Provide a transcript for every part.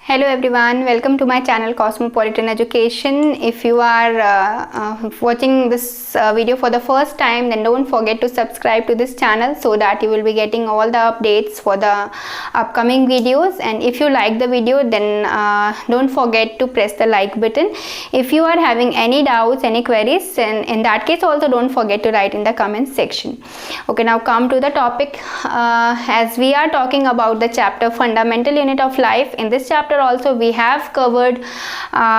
Hello everyone, welcome to my channel Cosmopolitan Education. If you are watching this video for the first time, then don't forget to subscribe to this channel so that you will be getting all the updates for the upcoming videos. And if you like the video, then don't forget to press the like button. If you are having any doubts, any queries, then in that case also don't forget to write in the comment section. Okay, now come to the topic. As we are talking about the chapter Fundamental Unit of Life, in this chapter also we have covered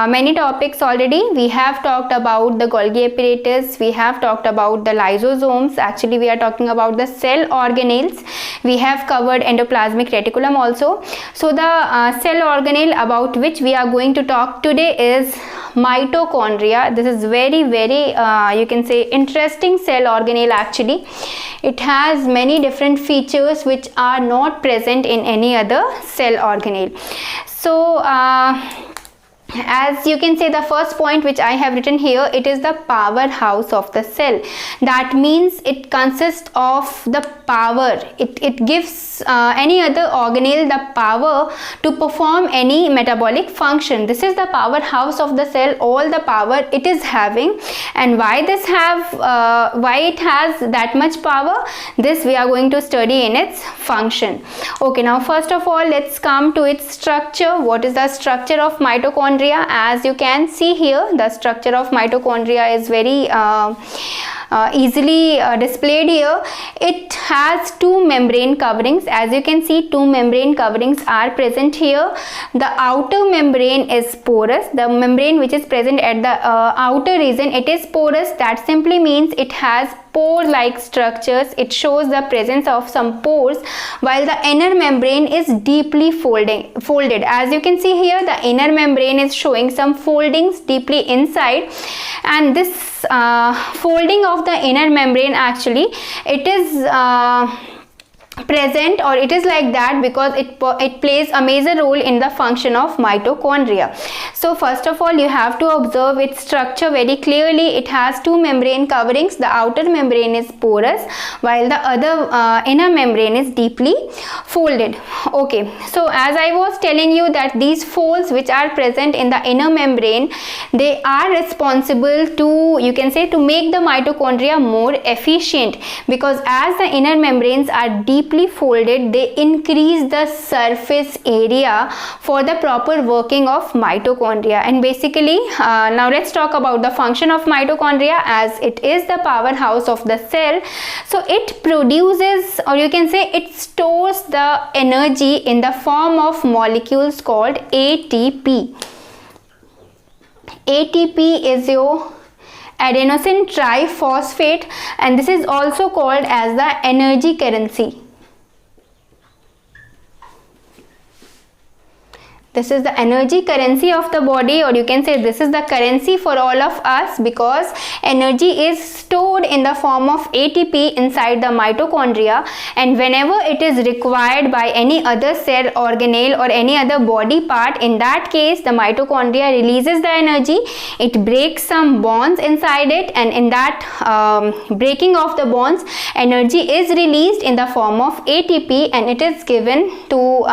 many topics already. We have talked about the Golgi apparatus, we have talked about the lysosomes. Actually we are talking about the cell organelles. We have covered endoplasmic reticulum also. So the cell organelle about which we are going to talk today is mitochondria. This is very you can say interesting cell organelle. Actually it has many different features which are not present in any other cell organelle. So as you can say, the first point which I have written here, it is the powerhouse of the cell. That means it consists of the power. It gives any other organelle the power to perform any metabolic function. This is the powerhouse of the cell, all the power it is having. And why it has that much power, this we are going to study in its function. Okay, now first of all let's come to its structure. What is the structure of mitochondria? As you can see here, the structure of mitochondria is very easily displayed here. It has two membrane coverings. As you can see, two membrane coverings are present here. The outer membrane is porous. The membrane which is present at the outer region, it is porous. That simply means it has pore-like structures. It shows the presence of some pores, while the inner membrane is deeply folded. As you can see here, the inner membrane is showing some foldings deeply inside, and this folding of the inner membrane, actually it is present, or it is like that because it plays a major role in the function of mitochondria. So first of all you have to observe its structure very clearly. It has two membrane coverings. The outer membrane is porous while the other inner membrane is deeply folded. Okay, so as I was telling you that these folds which are present in the inner membrane, they are responsible to, you can say, to make the mitochondria more efficient, because as the inner membranes are deeply folded, they increase the surface area for the proper working of mitochondria. And basically now let's talk about the function of mitochondria. As it is the powerhouse of the cell, so it produces, or you can say it stores the energy in the form of molecules called ATP. ATP is your adenosine triphosphate, and this is also called as the energy currency. This is the energy currency of the body, or you can say this is the currency for all of us, because energy is stored in the form of ATP inside the mitochondria, and whenever it is required by any other cell organelle or any other body part, in that case the mitochondria releases the energy. It breaks some bonds inside it, and in that breaking of the bonds, energy is released in the form of ATP, and it is given to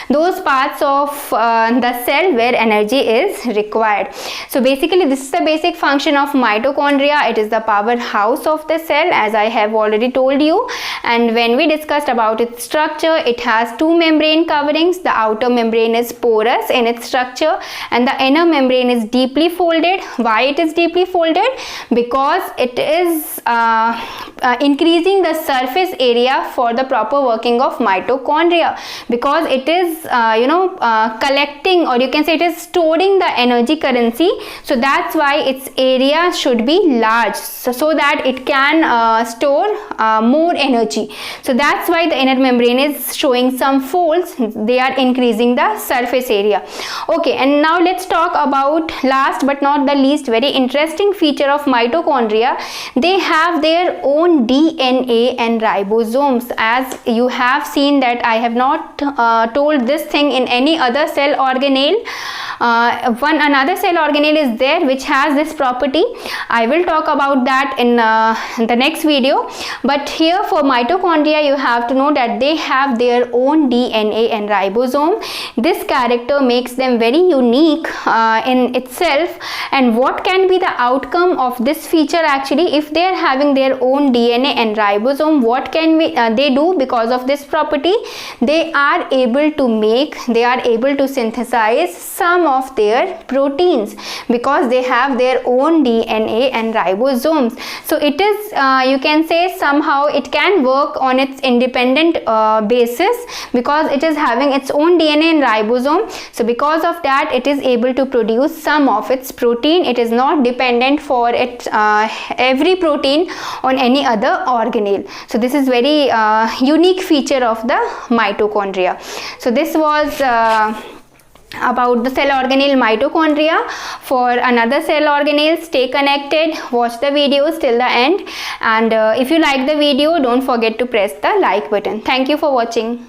those parts of the cell where energy is required. So basically this is the basic function of mitochondria. It is the powerhouse of the cell, as I have already told you. And when we discussed about its structure, it has two membrane coverings. The outer membrane is porous in its structure, and the inner membrane is deeply folded. Why it is deeply folded? Because it is increasing the surface area for the proper working of mitochondria, because it is collecting, or you can say it is storing the energy currency. So that's why its area should be large, so that it can store more energy. So that's why the inner membrane is showing some folds. They are increasing the surface area. Okay, and now let's talk about, last but not the least, very interesting feature of mitochondria. They have their own DNA and ribosomes. As you have seen that I have not told this thing in any other cell organelle. One another cell organelle is there which has this property. I will talk about that in the next video. But here for mitochondria, you have to know that they have their own DNA and ribosome. This character makes them very unique in itself. And what can be the outcome of this feature actually? If they are having their own DNA and ribosome, what can they do because of this property? They are able to synthesize some of their proteins because they have their own DNA and ribosomes. So it is, you can say, somehow it can work on its independent basis because it is having its own DNA and ribosome. So because of that, it is able to produce some of its protein. It is not dependent for its every protein on any other organelle. So this is very unique feature of the mitochondria. So this was about the cell organelle mitochondria. For another cell organelle, stay connected, watch the videos till the end, and if you like the video, don't forget to press the like button. Thank you for watching.